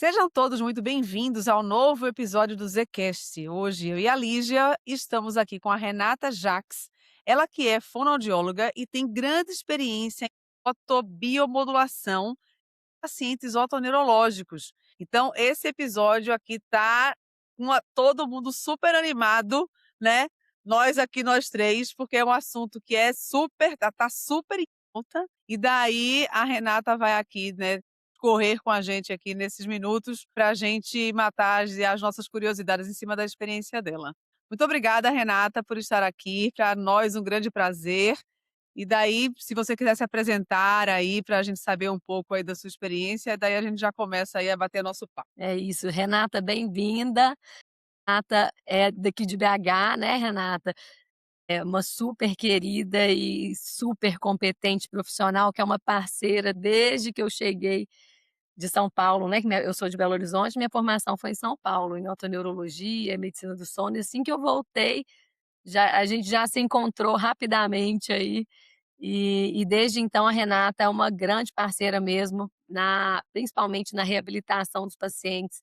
Sejam todos muito bem-vindos ao novo episódio do Zcast. Hoje eu e a Lígia estamos aqui com a Renata Jaques, ela que é fonoaudióloga e tem grande experiência em fotobiomodulação em pacientes otoneurológicos. Então, esse episódio aqui tá todo mundo super animado, né? Nós aqui, nós três, porque é um assunto que é tá super em conta. E daí a Renata vai aqui, né, correr com a gente aqui nesses minutos para a gente matar as nossas curiosidades em cima da experiência dela. Muito obrigada, Renata, por estar aqui. Para nós, um grande prazer. E daí, se você quiser se apresentar aí para a gente saber um pouco aí da sua experiência, daí a gente já começa aí a bater nosso papo. É isso, Renata, bem-vinda. Renata é daqui de BH, né, Renata? É uma super querida e super competente profissional, que é uma parceira desde que eu cheguei de São Paulo, né, eu sou de Belo Horizonte, minha formação foi em São Paulo, em otoneurologia, medicina do sono, e assim que eu voltei, a gente já se encontrou rapidamente aí, e desde então a Renata é uma grande parceira mesmo, principalmente na reabilitação dos pacientes,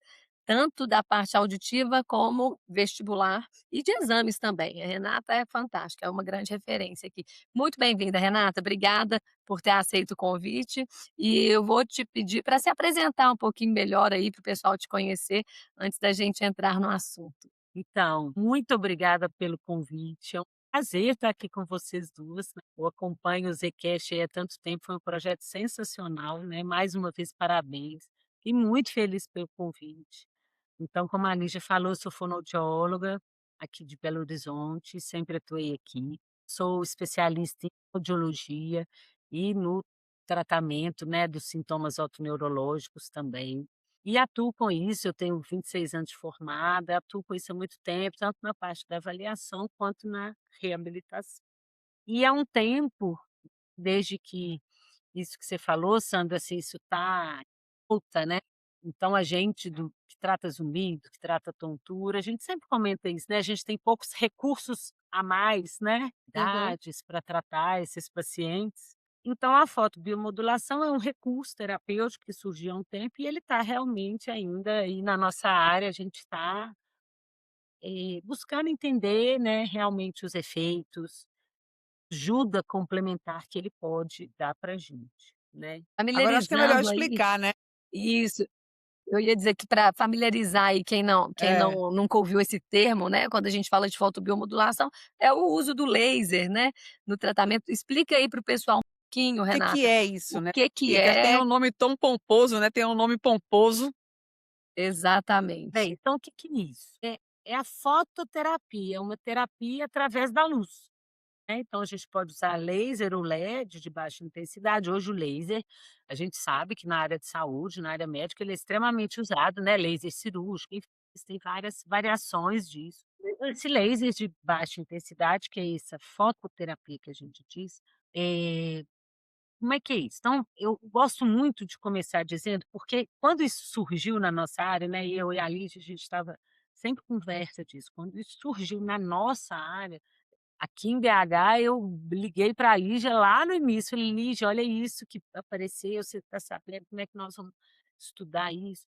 tanto da parte auditiva como vestibular e de exames também. A Renata é fantástica, é uma grande referência aqui. Muito bem-vinda, Renata, obrigada por ter aceito o convite, e eu vou te pedir para se apresentar um pouquinho melhor aí para o pessoal te conhecer, antes da gente entrar no assunto. Então, muito obrigada pelo convite. É um prazer estar aqui com vocês duas, né. Eu acompanho o Zcast aí há tanto tempo, foi um projeto sensacional, né, mais uma vez parabéns, e muito feliz pelo convite. Então, como a Lígia falou, eu sou fonoaudióloga aqui de Belo Horizonte, sempre atuei aqui. Sou especialista em audiologia e no tratamento, né, dos sintomas otoneurológicos também. E atuo com isso, eu tenho 26 anos de formada, atuo com isso há muito tempo, tanto na parte da avaliação quanto na reabilitação. E há um tempo, desde que isso que você falou, Sandra, assim, isso está volta, né. Então a gente que trata zumbido, que trata tontura, a gente sempre comenta isso, né, a gente tem poucos recursos a mais, né, Uhum. idades para tratar esses pacientes. Então a fotobiomodulação é um recurso terapêutico que surgiu há um tempo e ele está realmente ainda aí na nossa área, a gente está, buscando entender, né, realmente os efeitos, ajuda complementar que ele pode dar para a gente, né. Agora acho que é melhor Familiarizando aí explicar, né? isso. Eu ia dizer que para familiarizar aí quem É. nunca ouviu esse termo, né, quando a gente fala de fotobiomodulação, é o uso do laser, né, no tratamento. Explica aí para o pessoal um pouquinho, Que Renata, é isso, o né? que que Que tem é um nome tão pomposo, né, tem um nome pomposo. exatamente. Bem, então o que que é isso? É a fototerapia, é uma terapia através da luz, né, então a gente pode usar laser ou LED de baixa intensidade. Hoje o laser, a gente sabe que na área de saúde, na área médica, ele é extremamente usado, né, laser cirúrgico, enfim, existem várias variações disso. Esse laser de baixa intensidade, que é essa fototerapia que a gente diz, eh como é que é isso? Então, eu gosto muito de começar dizendo, porque quando isso surgiu na nossa área, né, e eu e a Lígia, a gente estava sempre conversa disso, quando isso surgiu na nossa área, aqui em BH, eu liguei para a Lígia lá no início, falei: "Lígia, olha isso que apareceu, você está sabendo como é que nós vamos estudar isso?".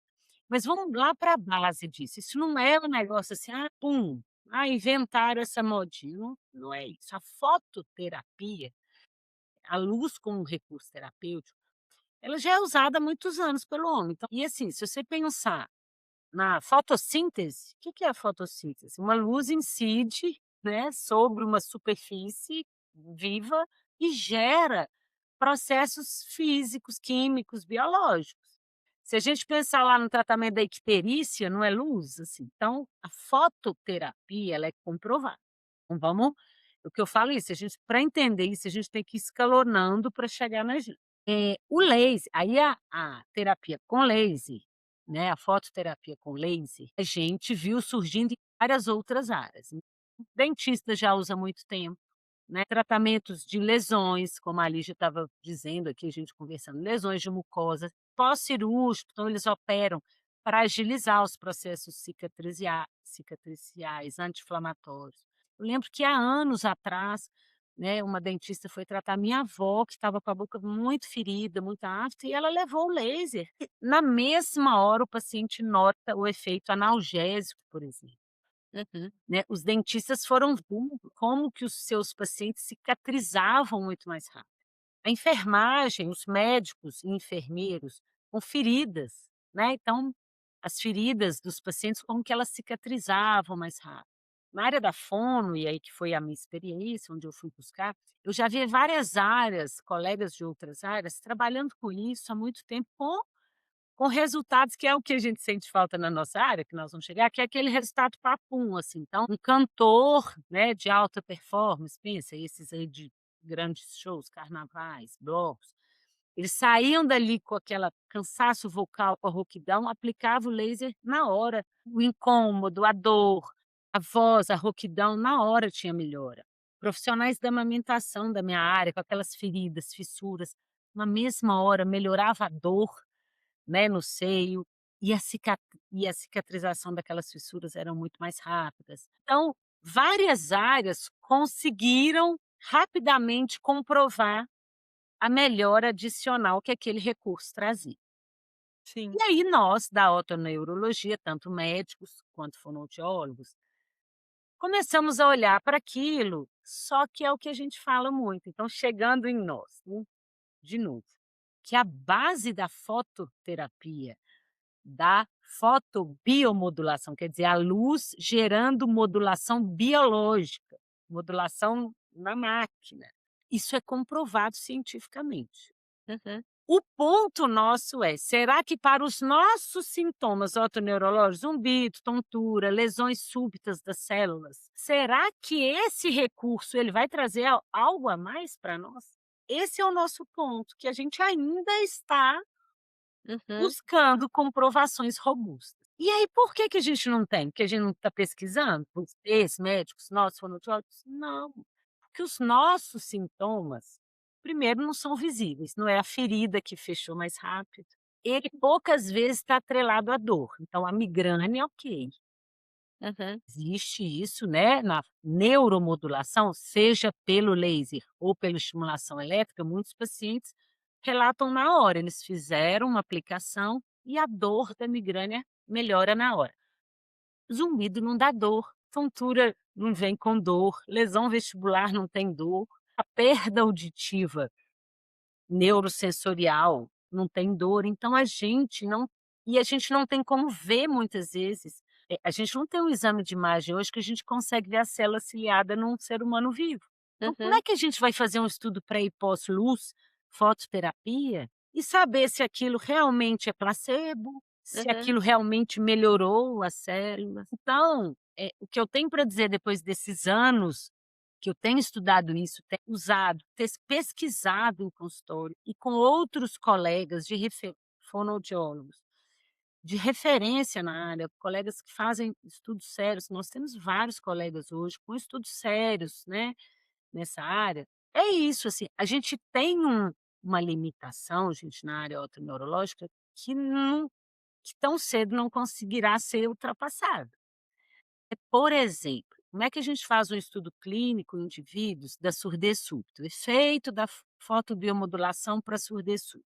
Mas vamos lá para a base disso, isso não é um negócio assim, ah, pum, ah, inventaram essa modinha, não é isso. A fototerapia, a luz como recurso terapêutico, ela já é usada há muitos anos pelo homem. Então, e assim, se você pensar na fotossíntese, o que que é a fotossíntese? Uma luz incide, né, sobre uma superfície viva e gera processos físicos, químicos, biológicos. Se a gente pensar lá no tratamento da icterícia, não é luz, assim. Então, a fototerapia, ela é comprovada. Então vamos, o que eu falo é isso, a gente, para entender isso, a gente tem que ir escalonando para chegar na gente. O laser, aí a terapia com laser, né, a fototerapia com laser, a gente viu surgindo em várias outras áreas. O dentista já usa há muito tempo, né, tratamentos de lesões, como a Lígia estava dizendo aqui, a gente conversando, lesões de mucosa, pós-cirúrgico, então eles operam para agilizar os processos cicatriciais, anti-inflamatórios. Eu lembro que há anos atrás, né, uma dentista foi tratar minha avó, que estava com a boca muito ferida, muito afta, e ela levou o laser. E na mesma hora o paciente nota o efeito analgésico, por exemplo, Uhum. né. Os dentistas foram como que os seus pacientes cicatrizavam muito mais rápido. A enfermagem, os médicos e enfermeiros com feridas, né, então, as feridas dos pacientes, como que elas cicatrizavam mais rápido. Na área da fono, e aí que foi a minha experiência, onde eu fui buscar, eu já vi várias áreas, colegas de outras áreas, trabalhando com isso há muito tempo, com resultados que é o que a gente sente falta na nossa área, que nós vamos chegar, que é aquele resultado papum, assim. Então, um cantor, né, de alta performance, pensa, esses aí de grandes shows, carnavais, blocos, eles saíam dali com aquela cansaço vocal, com a rouquidão, aplicava o laser na hora. O incômodo, a dor, a voz, a rouquidão, na hora tinha melhora. Profissionais da amamentação da minha área, com aquelas feridas, fissuras, na mesma hora melhorava a dor, né, no seio, e a cicatrização daquelas fissuras eram muito mais rápidas. Então, várias áreas conseguiram rapidamente comprovar a melhora adicional que aquele recurso trazia. Sim. E aí nós, da otoneurologia, tanto médicos quanto fonoaudiólogos, começamos a olhar para aquilo, só que é o que a gente fala muito, então chegando em nós, né, de novo, que a base da fototerapia, da fotobiomodulação, quer dizer, a luz gerando modulação biológica, modulação na máquina. Isso é comprovado cientificamente. Uhum. O ponto nosso é: será que para os nossos sintomas otoneurológicos, zumbido, tontura, lesões súbitas das células, será que esse recurso ele vai trazer algo a mais para nós? Esse é o nosso ponto, que a gente ainda está Uhum. buscando comprovações robustas. E aí, por que que a gente não tem? Porque a gente não está pesquisando? Vocês, médicos, nós, fonoaudiólogos? Não, porque os nossos sintomas, primeiro, não são visíveis, não é a ferida que fechou mais rápido. Ele poucas vezes está atrelado à dor, então a migrânia, ok. Uhum. Existe isso, né, na neuromodulação, seja pelo laser ou pela estimulação elétrica, muitos pacientes relatam na hora, eles fizeram uma aplicação e a dor da migrânia melhora na hora. Zumbido não dá dor, tontura não vem com dor, lesão vestibular não tem dor, a perda auditiva neurosensorial, não tem dor, então a gente não tem como ver muitas vezes, a gente não tem um exame de imagem hoje que a gente consegue ver a célula ciliada num ser humano vivo. Então como Uhum. é que a gente vai fazer um estudo pré e pós-luz, fototerapia, e saber se aquilo realmente é placebo, se Uhum. aquilo realmente melhorou as células? Então, o que eu tenho para dizer depois desses anos que eu tenho estudado isso, tenho usado, pesquisado em consultório e com outros colegas de fonoaudiólogos, de referência na área, colegas que fazem estudos sérios, nós temos vários colegas hoje com estudos sérios, né, nessa área. É isso, assim, a gente tem uma limitação, gente, na área otoneurológica que não que tão cedo não conseguirá ser ultrapassada. Por exemplo, como é que a gente faz um estudo clínico em indivíduos da surdez súbita? O efeito da fotobiomodulação para surdez súbita.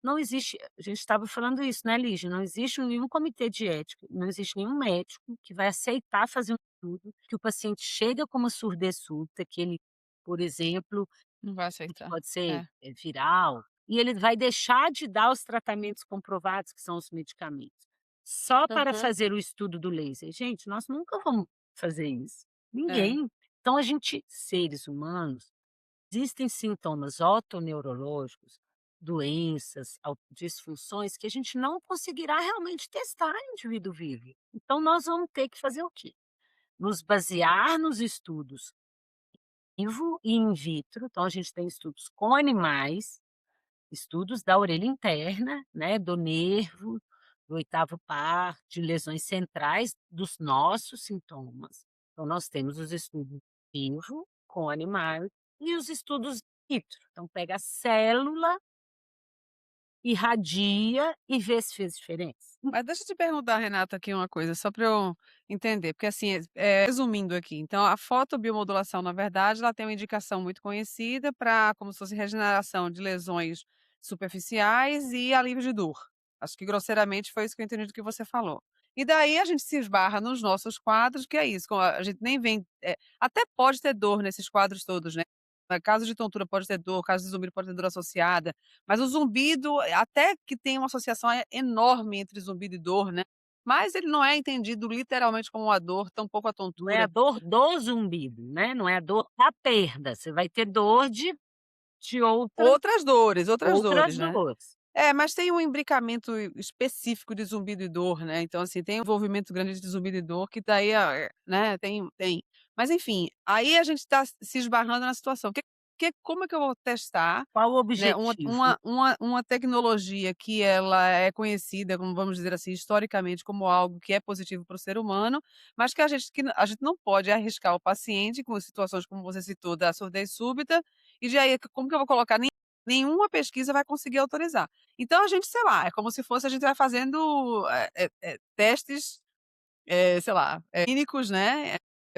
Não existe, a gente estava falando isso, né, Lígia? Não existe nenhum comitê de ética, não existe nenhum médico que vai aceitar fazer um estudo que o paciente chega com uma surdez súbita, que ele, por exemplo, Não vai que aceitar. pode ser, É. viral, e ele vai deixar de dar os tratamentos comprovados, que são os medicamentos, só para Uhum. fazer o estudo do laser. Gente, nós nunca vamos fazer isso, É. ninguém. Então a gente, seres humanos, existem sintomas otoneurológicos, doenças, disfunções que a gente não conseguirá realmente testar em indivíduo vivo. Então nós vamos ter que fazer o quê? Nos basear nos estudos vivo e in vitro, então a gente tem estudos com animais, estudos da orelha interna, né, do nervo, do oitavo par, de lesões centrais dos nossos sintomas. Então nós temos os estudos vivo com animais e os estudos in vitro. Então pega a célula irradia e vê se fez diferença. Mas deixa eu te perguntar, Renata, aqui uma coisa, só para eu entender, porque assim, resumindo aqui, então a fotobiomodulação, na verdade, ela tem uma indicação muito conhecida para como se fosse regeneração de lesões superficiais e alívio de dor. Acho que grosseiramente foi isso que eu entendi do que você falou. E daí a gente se esbarra nos nossos quadros, que é isso, a gente nem vem, até pode ter dor nesses quadros todos, né? Caso de tontura pode ter dor, caso de zumbido pode ter dor associada, mas o zumbido, até que tem uma associação enorme entre zumbido e dor, né, mas ele não é entendido literalmente como uma dor, tampouco a Não é a tontura. dor do zumbido, né, não é a dor da perda, você vai ter dor de Outras outras dores, né. dores. É, mas tem um imbricamento específico de zumbido e dor, né, então, assim, tem um envolvimento grande de zumbido e dor que daí, né, tem. Mas enfim, aí a gente está se esbarrando na situação, como é que eu vou testar, Qual o né, objetivo? uma tecnologia que ela é conhecida, como vamos dizer assim, historicamente como algo que é positivo para o ser humano, mas que a gente não pode arriscar o paciente com situações como você citou da surdez súbita, e de aí como que eu vou colocar nenhuma pesquisa vai conseguir autorizar. Então a gente, sei lá, é como se fosse a gente vai fazendo, testes, sei lá, clínicos, né,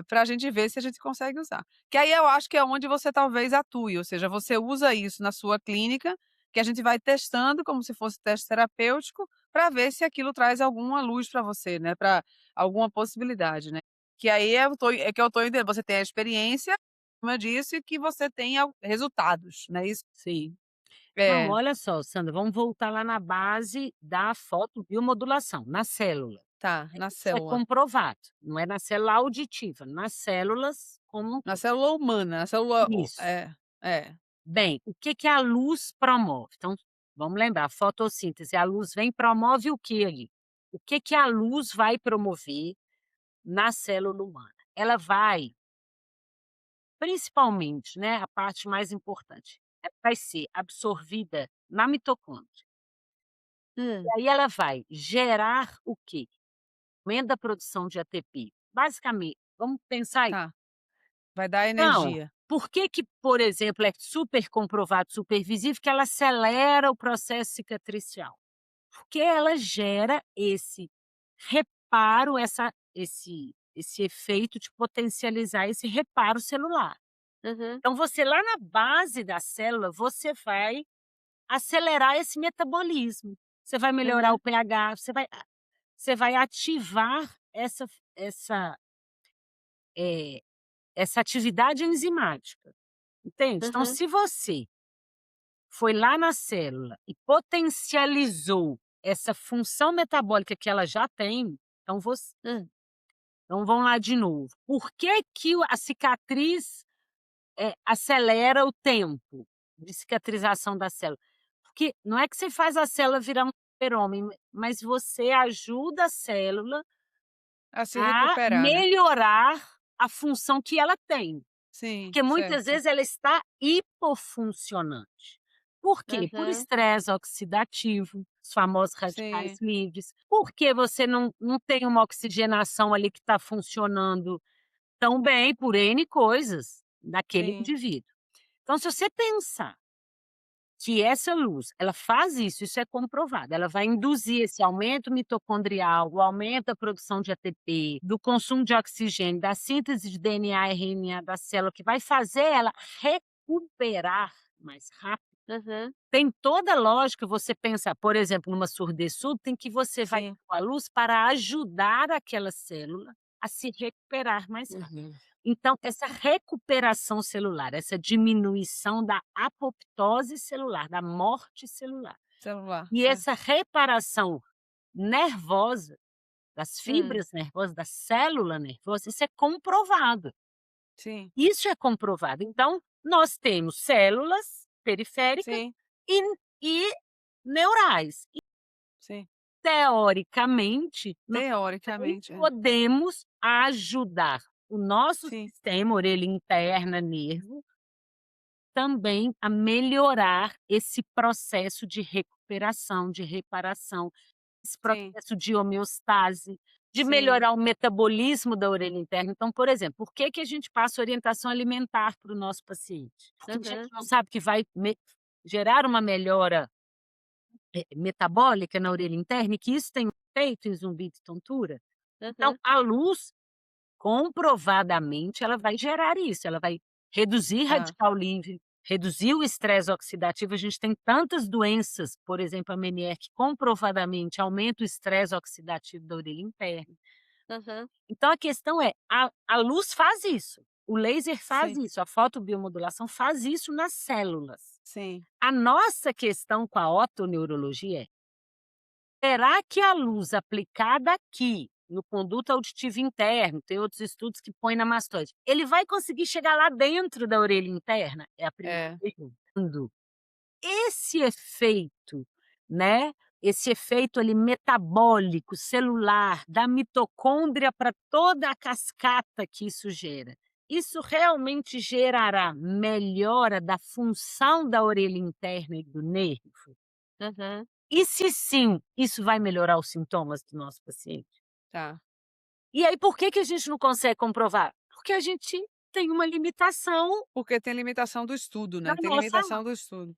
pra gente ver se a gente consegue usar. Que aí eu acho que é onde você talvez atue, ou seja, você usa isso na sua clínica, que a gente vai testando como se fosse teste terapêutico, para ver se aquilo traz alguma luz para você, né, para alguma possibilidade, né. Que aí que eu tô entendendo, você tem a experiência, como eu disse, e que você tenha resultados, não é isso? Sim. Não, É, olha só, Sandra, vamos voltar lá na base da fotobiomodulação, na célula. tá, na Isso é célula. comprovado, não é na célula auditiva, nas células como um Na todo. célula humana, na célula Isso. é. Bem, o que que a luz promove? Então, vamos lembrar, a fotossíntese, a luz vem e promove o que ali? O que que a luz vai promover na célula humana? Ela vai, principalmente, né, a parte mais importante, vai ser absorvida na mitocôndria. E Hum. aí ela vai gerar o quê? Aumento da produção de ATP. Basicamente, vamos pensar aí. Tá, vai dar Então, energia. por que que, por exemplo, é super comprovado, super visível que ela acelera o processo cicatricial? Porque ela gera esse reparo, esse efeito de potencializar esse reparo celular. Uhum, Então você lá na base da célula, você vai acelerar esse metabolismo, você vai melhorar o uhum, pH, você vai ativar essa, eh, essa atividade enzimática, entende? Então uhum. se você foi lá na célula e potencializou essa função metabólica que ela já tem, Hum. então vamos lá de novo. Por que que a cicatriz, acelera o tempo de cicatrização da célula? Porque não é que você faz a célula virar um super-homem, mas você ajuda a célula A se a recuperar, né. melhorar a função que ela tem. Sim, Porque muitas certo. vezes ela está hipofuncionante. Por quê? Por Uhum, estresse oxidativo, os famosos radicais sim, livres, porque você não tem uma oxigenação ali que está funcionando tão bem por N coisas daquele sim, indivíduo. Então, se você pensar que essa luz, ela faz isso, isso é comprovado, ela vai induzir esse aumento mitocondrial, o aumento da produção de ATP, do consumo de oxigênio, da síntese de DNA e RNA da célula, que vai fazer ela recuperar mais rápido. uhum, Tem toda a lógica você pensar, por exemplo, numa surdez súbita, em que você vai sim, com a luz para ajudar aquela célula a se recuperar mais rápido. uhum. Então, essa recuperação celular, essa diminuição da apoptose celular, da morte celular, Celular, e essa certo. reparação nervosa, das Hum, fibras nervosas, da célula nervosa, isso é comprovado. sim, Isso é comprovado. Então, nós temos células periféricas sim, e, e neurais. E, sim. teoricamente, nós também Teoricamente, é. podemos ajudar o nosso Sim, sistema, orelha interna, nervo, também a melhorar esse processo de recuperação, de reparação, esse sim, processo de homeostase, de sim. melhorar o metabolismo da orelha interna. Então, por exemplo, por que que a gente passa orientação alimentar para o nosso paciente? Porque a gente Uhum. não sabe que vai gerar uma melhora metabólica na orelha interna e que isso tem efeito em zumbido e tontura. Então Aham. a luz, comprovadamente, ela vai gerar isso, ela vai reduzir Tá. radical livre, reduzir o estresse oxidativo. A gente tem tantas doenças, por exemplo, a Meniere, que comprovadamente aumenta o estresse oxidativo da orelha interna. Aham. Então a questão é, a luz faz isso, o laser faz Sim, isso, a fotobiomodulação faz isso nas células. sim. A nossa questão com a otoneurologia é: será que a luz aplicada aqui, no conduto auditivo interno, tem outros estudos que põem na mastoide, ele vai conseguir chegar lá dentro da orelha interna? É a primeira É, pergunta. Esse efeito, né, esse efeito ali metabólico, celular, da mitocôndria para toda a cascata que isso gera, isso realmente gerará melhora da função da orelha interna e do nervo? Aham. E se sim, isso vai melhorar os sintomas do nosso paciente? tá. E aí por que que a gente não consegue comprovar? Porque a gente tem uma limitação Porque tem limitação do estudo, da né, tem nossa. limitação do estudo.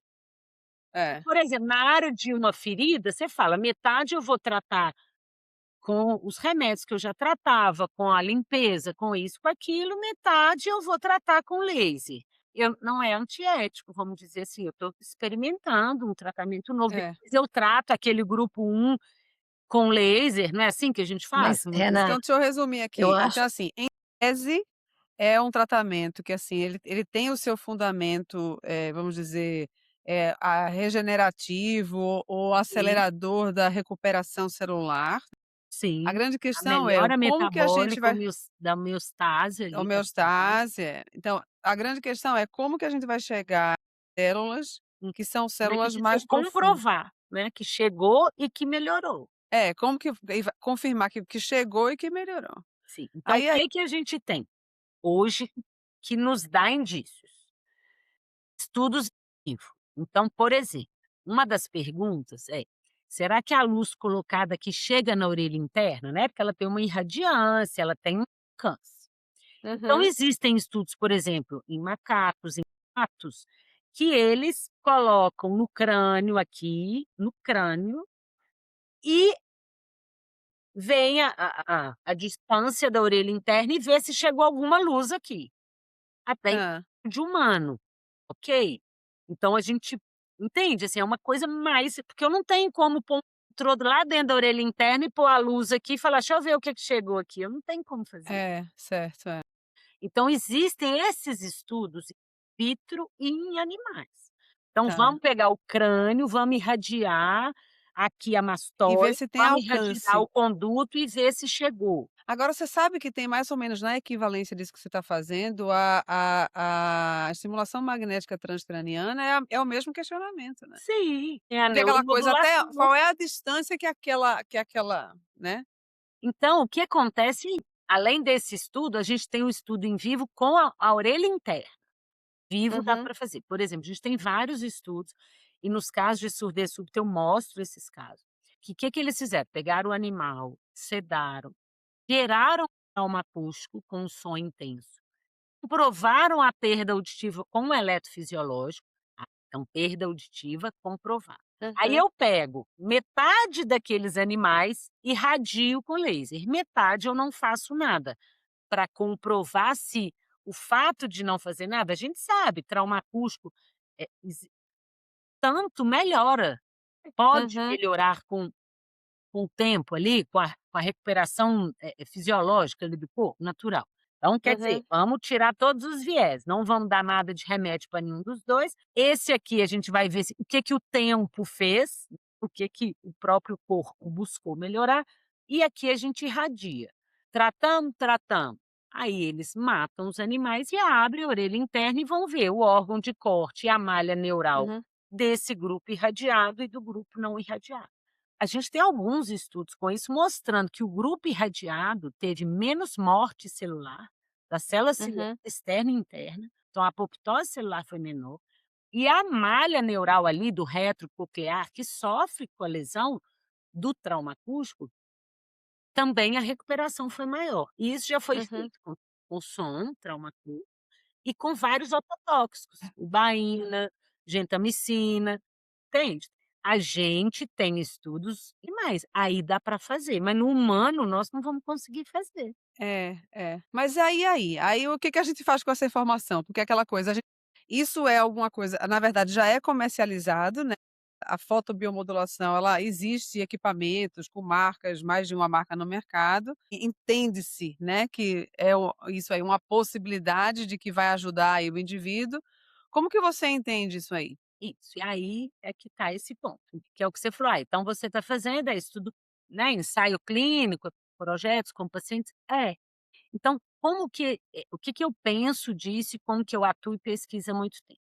É, Por exemplo, na área de uma ferida, você fala: metade eu vou tratar com os remédios que eu já tratava, com a limpeza, com isso, com aquilo, metade eu vou tratar com laser. Não é antiético, vamos dizer assim, eu estou experimentando um tratamento novo, é. depois eu trato aquele grupo um com laser, não é assim que a gente Mas, faz muitas vezes? Renata, Então deixa eu resumir eu aqui. acho Então, assim, em tese, é um tratamento que, assim, ele tem o seu fundamento, vamos dizer, a regenerativo ou Sim, acelerador da recuperação celular. A sim. grande A questão é o melhora como que a gente metabólica, vai da homeostase ali da célula. homeostase, então, a grande questão é como que a gente vai chegar às células, Hum, que são Como é que a células gente vai mais profundas. comprovar, né, que chegou e que melhorou. Como que e vai confirmar que chegou e que melhorou. Sim. Então o Aí que que a gente tem hoje que nos dá indícios? Estudos em vivo. Então, por exemplo, uma das perguntas é: será que a luz colocada aqui chega na orelha interna, né, porque ela tem uma irradiância, ela tem um alcance. Então aham. existem estudos, por exemplo, em macacos, em ratos, que eles colocam no crânio aqui, no crânio, e veem a distância da orelha interna e vê se chegou alguma luz aqui, até em hã. de humano. Ok. Então a gente entende, assim, é uma coisa mais porque eu não tenho como pôr um eletrodo lá dentro da orelha interna e pôr a luz aqui e falar: "Deixa eu ver o que que chegou aqui", eu não tenho como fazer. É, certo, é. Então existem esses estudos in vitro e em animais. Então Tá. vamos pegar o crânio, vamos irradiar aqui a E ver mastoide, se tem vamos irradiar alcance. o conduto e ver se chegou. Agora você sabe que tem mais ou menos na equivalência disso que você está fazendo, a estimulação magnética transcraniana é o mesmo questionamento, né. Sim, tem a Tem aquela coisa até neuromodulação. qual é a distância que aquela, né. Então, o que acontece, além desse estudo, a gente tem um estudo em vivo com a orelha interna. Vivo dá Aham. para fazer. Por exemplo, a gente tem vários estudos, e nos casos de surdez súbita eu mostro esses casos. Que eles fizeram? Pegaram o animal, sedaram, geraram um trauma acústico com um som intenso, comprovaram a perda auditiva com um eletrofisiológico. Então, perda auditiva comprovada. Aí Aham. eu pego metade daqueles animais e radio com laser, metade eu não faço nada, para comprovar se o fato de não fazer nada, a gente sabe, trauma acústico, tanto melhora, pode Aham. melhorar com o tempo ali, com a recuperação, fisiológica ali do corpo, natural. Então quer dizer, Aham. vamos tirar todos os viés, não vamos dar nada de remédio para nenhum dos 2. Esse aqui a gente vai ver o que que o tempo fez, o que que o próprio corpo buscou melhorar, e aqui a gente irradia. Tratamos, tratamos. Aí eles matam os animais e abrem a orelha interna e vão ver o órgão de corte e a malha neural Aham. desse grupo irradiado e do grupo não irradiado. A gente tem alguns estudos com isso mostrando que o grupo irradiado teve menos morte celular, das células ciliares Aham. externa e interna, então a apoptose celular foi menor, e a malha neural ali do retrococlear, que sofre com a lesão do trauma acústico, também a recuperação foi maior. E isso já foi Aham. feito com som, trauma acústico, e com vários ototóxicos, ubaína, gentamicina, entende? A gente tem estudos e mais, aí dá para fazer, mas no humano nós não vamos conseguir fazer. É, é. Mas aí o que que a gente faz com essa informação? Porque é aquela coisa, isso é alguma coisa, na verdade já é comercializado, né, a fotobiomodulação, ela existe equipamentos com marcas, mais de uma marca no mercado, e entende-se, né, que é isso aí, uma possibilidade de que vai ajudar aí o indivíduo. Como que você entende isso aí? Isso, e aí é que está esse ponto, que é o que você falou: "Ah, então você está fazendo é estudo, né, ensaio clínico, projetos com pacientes". É. Então, como que o que que eu penso disso e como que eu atuo e pesquiso há muito tempo?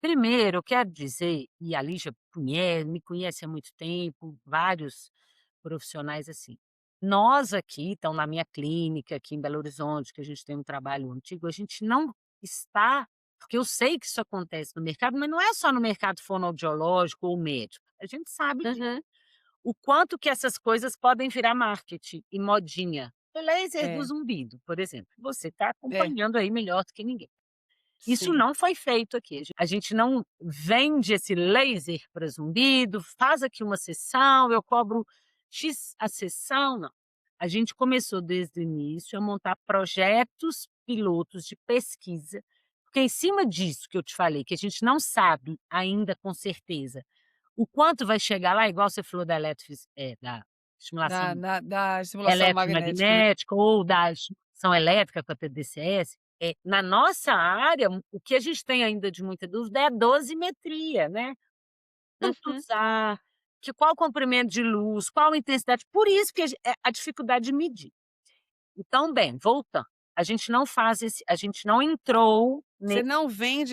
Primeiro, eu quero dizer, e a Lígia me conhece há muito tempo, vários profissionais assim. Nós aqui, então na minha clínica aqui em Belo Horizonte, que a gente tem um trabalho antigo, a gente não está, porque eu sei que isso acontece no mercado, mas não é só no mercado fonoaudiológico ou médico. A gente sabe Uhum. o quanto que essas coisas podem virar marketing e modinha. O laser do É, zumbido, por exemplo, você está é, acompanhando aí melhor do que ninguém. Isso sim. não foi feito aqui. A gente não vende esse laser para zumbido, faz aqui uma sessão, eu cobro X a sessão, não. A gente começou desde o início a montar projetos pilotos de pesquisa, porque em cima disso que eu te falei, que a gente não sabe ainda com certeza o quanto vai chegar lá, igual você falou da estimulação Da estimulação magnética, né. eletromagnética ou da estimulação elétrica com a TDCS, na nossa área, o que a gente tem ainda de muita dúvida é a dosimetria, né. Quanto Uhum. usar, qual o comprimento de luz, qual a intensidade, por isso que a dificuldade de medir. Então, bem, voltando, a gente não entrou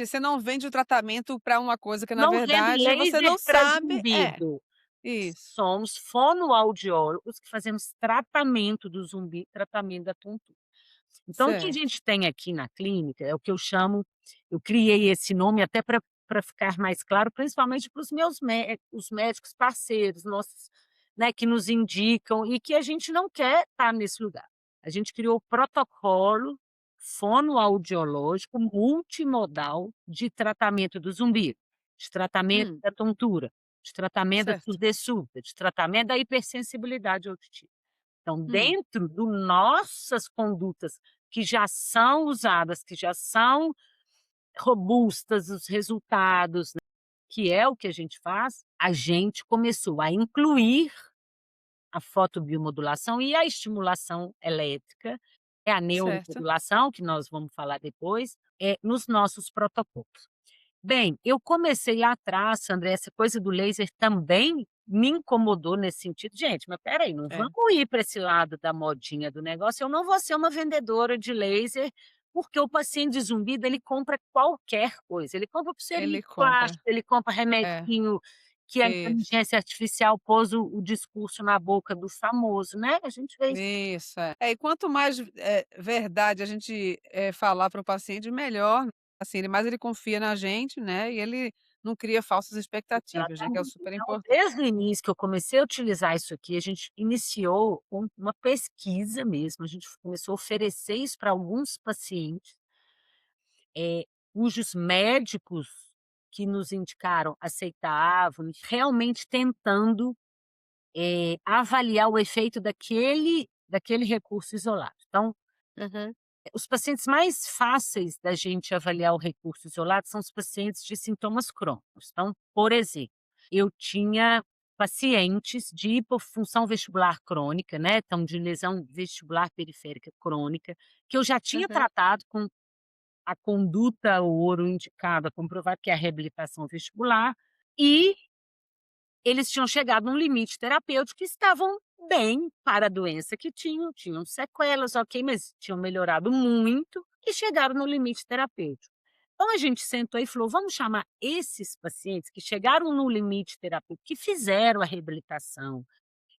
Você não vende o tratamento para uma coisa que na não vende verdade você laser não para sabe zumbido. isso. Somos fonoaudiólogos que fazemos tratamento do zumbi, tratamento da tontura. Então, o que a Certo. gente tem aqui na clínica é o que eu criei esse nome até para ficar mais claro, principalmente para os meus os médicos parceiros, nossos, né, que nos indicam e que a gente não quer estar nesse lugar. A gente criou o protocolo fonoaudiológico multimodal de tratamento do zumbido, de tratamento Hum, da tontura, de tratamento da certo. surdez súbita, de tratamento da hipersensibilidade auditiva. Então, Hum, dentro do nossas condutas que já são usadas, que já são robustas, os resultados, né, que é o que a gente faz, a gente começou a incluir a fotobiomodulação e a estimulação elétrica, é a certo. neuromodulação, que nós vamos falar depois, nos nossos protocolos. Bem, eu comecei lá atrás, Sandra, essa coisa do laser também me incomodou nesse sentido. Gente, mas espera aí, não É, vamos ir para esse lado da modinha do negócio, eu não vou ser uma vendedora de laser, porque o paciente de zumbido, ele compra qualquer coisa, ele compra pulseirinha ele de compra. plástico, ele compra É, remedinho que a isso. inteligência artificial pôs o discurso na boca do famoso, né, a gente vê isso. Isso, é. É, e quanto mais, verdade a gente, falar para o paciente, melhor, assim, mais ele confia na gente, né, e ele não cria falsas expectativas, né, que é o Exatamente. super Então, importante. desde o início que eu comecei a utilizar isso aqui, a gente iniciou uma pesquisa mesmo, a gente começou a oferecer isso para alguns pacientes, cujos médicos que nos indicaram aceitavam, realmente tentando, avaliar o efeito daquele recurso isolado. Então, Uhum. os pacientes mais fáceis da gente avaliar o recurso isolado são os pacientes de sintomas crônicos. Então, por exemplo, eu tinha pacientes de hipofunção vestibular crônica, né, então de lesão vestibular periférica crônica, que eu já tinha Uhum. tratado com a conduta ouro indicada, comprovado que é a reabilitação vestibular, e eles tinham chegado num limite terapêutico e estavam bem para a doença que tinham sequelas, ok, mas tinham melhorado muito e chegaram no limite terapêutico. Então a gente sentou e falou: vamos chamar esses pacientes que chegaram no limite terapêutico, que fizeram a reabilitação,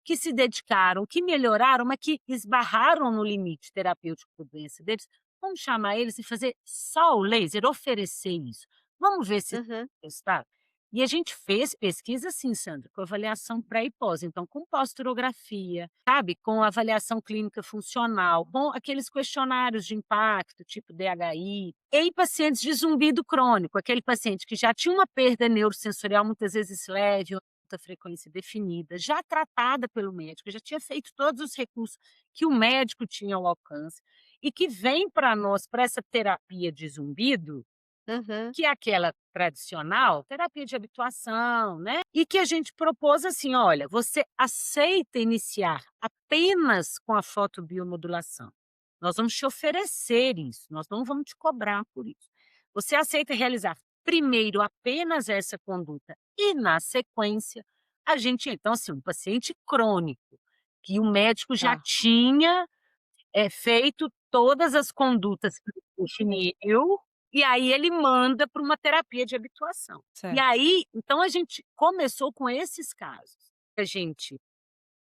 que se dedicaram, que melhoraram, mas que esbarraram no limite terapêutico da doença deles, vamos chamar eles e fazer só o laser, oferecer isso. Vamos ver se Uhum. resultado. E a gente fez pesquisa sim, Sandra, com avaliação pré e pós, então com pós-urografia, sabe, com avaliação clínica funcional, com aqueles questionários de impacto, tipo DHI, em pacientes de zumbido crônico, aquele paciente que já tinha uma perda neurosensorial, muitas vezes leve, frequência definida, já tratada pelo médico, já tinha feito todos os recursos que o médico tinha ao alcance, e que vem para nós, para essa terapia de zumbido, Uhum. que é aquela tradicional, terapia de habituação, né, e que a gente propôs assim: "Olha, você aceita iniciar apenas com a fotobiomodulação? Nós vamos te oferecer isso, nós não vamos te cobrar por isso. Você aceita realizar primeiro apenas essa conduta e, na sequência, a gente" então assim, um paciente crônico, que o médico já Tá, tinha feito todas as condutas que ele definiu, e aí ele manda para uma terapia de habituação. E certo. aí, então a gente começou com esses casos, a gente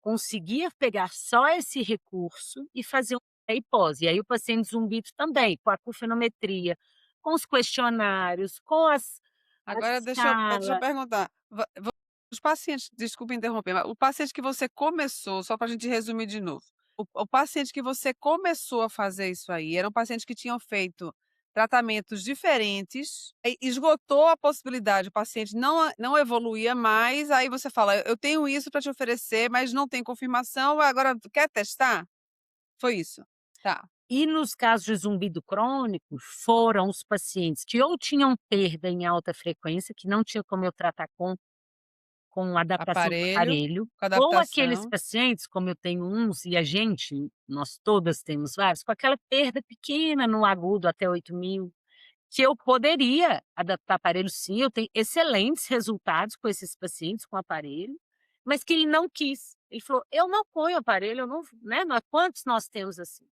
conseguia pegar só esse recurso e fazer um pré e pós, e aí o paciente zumbido também, com a acufenometria, com os questionários, com a Agora deixa eu escala. perguntar, os pacientes, desculpa interromper, mas o paciente que você começou, só para a gente resumir de novo, o paciente que você começou a fazer isso aí, eram pacientes que tinham feito tratamentos diferentes, e esgotou a possibilidade, o paciente não evoluía mais, aí você fala: "Eu tenho isso para te oferecer, mas não tem confirmação, agora tu quer testar?" Foi isso? Tá, E nos casos de zumbido crônico, foram os pacientes que ou tinham perda em alta frequência, que não tinha como eu tratar com adaptação de aparelho, aparelho, com ou aqueles adaptação. pacientes, como eu tenho uns e a gente, nós todas temos vários, com aquela perda pequena no agudo até 8.000, que eu poderia adaptar aparelho sim, eu tenho excelentes resultados com esses pacientes com aparelho, mas que ele não quis. Ele falou: "Eu não ponho aparelho, eu não", né, quantos nós temos assim?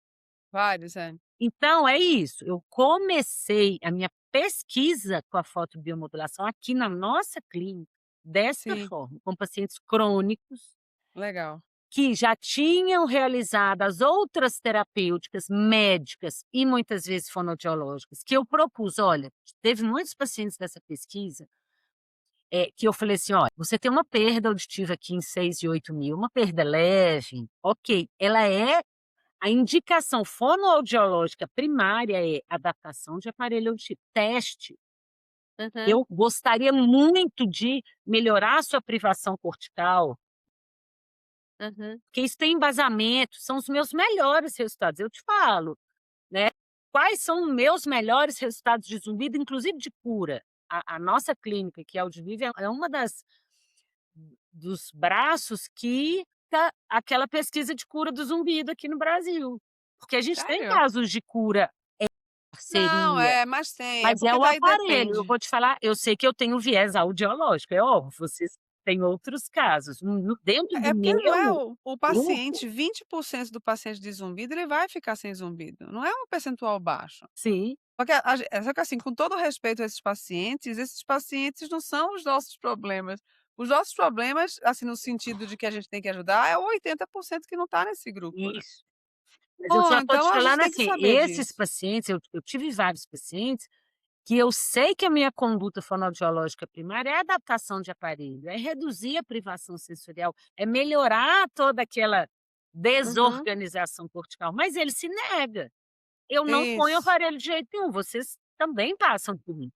Vários, é. Então é isso, eu comecei a minha pesquisa com a fotobiomodulação aqui na nossa clínica, desta Sim, forma, com pacientes crônicos, legal. que já tinham realizado as outras terapêuticas médicas e muitas vezes fonoaudiológicas, que eu propus, olha, teve muitos pacientes dessa pesquisa, que eu falei assim: "Olha, você tem uma perda auditiva aqui em 6 e 8.000, uma perda leve, ok, ela é a indicação fonoaudiológica primária é adaptação de aparelho auditivo, teste. Aham, Eu gostaria muito de melhorar a sua privação cortical, aham, porque isso tem embasamento, são os meus melhores resultados, eu te falo, né. Quais são os meus melhores resultados de zumbido, inclusive de cura? A nossa clínica, que é a Audivivre, é uma dos braços que tá aquela pesquisa de cura do zumbido aqui no Brasil, porque a gente tem Sério? casos de cura Não, parceria, é, mas tem, é mas é porque o daí aparelho. Eu depende. vou te falar, eu sei que eu tenho viés audiológico, é óbvio, vocês têm outros casos. Dentro do É porque não é meu o grupo, paciente, 20% do paciente de zumbido, ele vai ficar sem zumbido, não é um percentual baixo. sim, Porque só que assim, com todo respeito a esses pacientes não são os nossos problemas. Os nossos problemas, assim, no sentido de que a gente tem que ajudar, é o 80% que não está nesse grupo, né. isso. Mas eu Bom, só estou te então a gente falando tem que assim, saber esses disso. pacientes, eu tive vários pacientes que eu sei que a minha conduta fonoaudiológica primária é adaptação de aparelho, é reduzir a privação sensorial, é melhorar toda aquela Uhum, desorganização cortical, mas ele se nega. Eu não ponho isso. aparelho de jeito nenhum, vocês também passam por mim.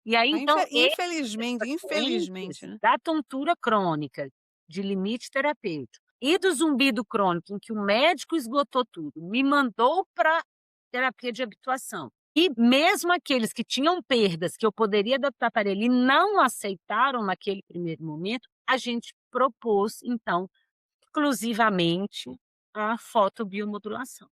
E aí então esses Infelizmente, pacientes né. da tontura crônica, de limite terapêutico, e do zumbido crônico, em que o médico esgotou tudo, me mandou para terapia de habituação. E mesmo aqueles que tinham perdas que eu poderia adaptar para ele e não aceitaram naquele primeiro momento, a gente propôs então, exclusivamente, a fotobiomodulação.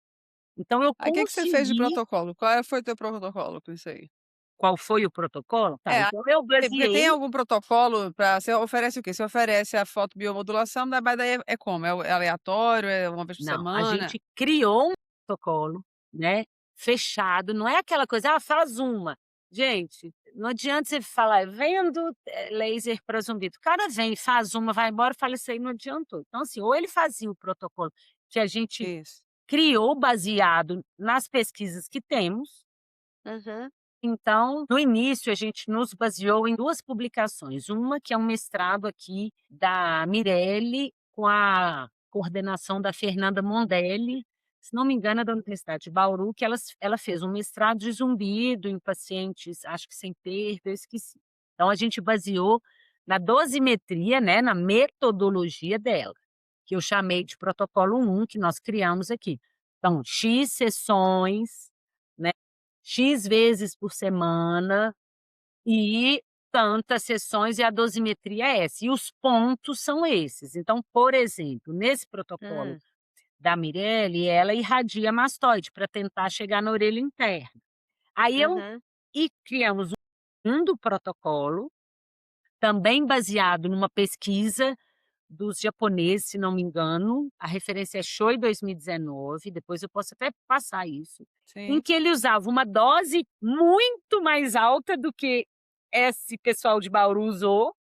Então eu Aí o que que você fez de consegui. protocolo? Qual foi o teu protocolo com isso aí? Qual foi o protocolo? Tá, É, então eu porque tem baseei. algum protocolo para você oferece o quê? Você oferece a fotobiomodulação, mas daí é como? É aleatório, é uma vez por Não, a semana? gente criou um protocolo, né, fechado, não é aquela coisa: "Ah, faz uma". Gente, não adianta você falar: "Vendo, laser para zumbido". O cara vem, faz uma, vai embora, fala: "Isso aí não adiantou". Então, assim, ou ele fazia o protocolo que a gente Isso. criou baseado nas pesquisas que temos. aham, Então, no início, a gente nos baseou em 2 publicações, uma que é um mestrado aqui da Mirelle, com a coordenação da Fernanda Mondelli, se não me engano é da Universidade de Bauru, que ela fez um mestrado de zumbido em pacientes, acho que sem perda, eu esqueci. Então a gente baseou na dosimetria, né, na metodologia dela, que eu chamei de protocolo 1, que nós criamos aqui. Então, X sessões, né, X vezes por semana e tantas sessões, e a dosimetria é essa. E os pontos são esses. Então, por exemplo, nesse protocolo Hum, da Mirelle, ela irradia mastoide para tentar chegar na orelha interna. Aí eu uhum, e criamos um do protocolo, também baseado numa pesquisa dos japoneses, se não me engano, a referência é Choi 2019, depois eu posso até passar isso, em Sim. que ele usava uma dose muito mais alta do que esse pessoal de Bauru usou,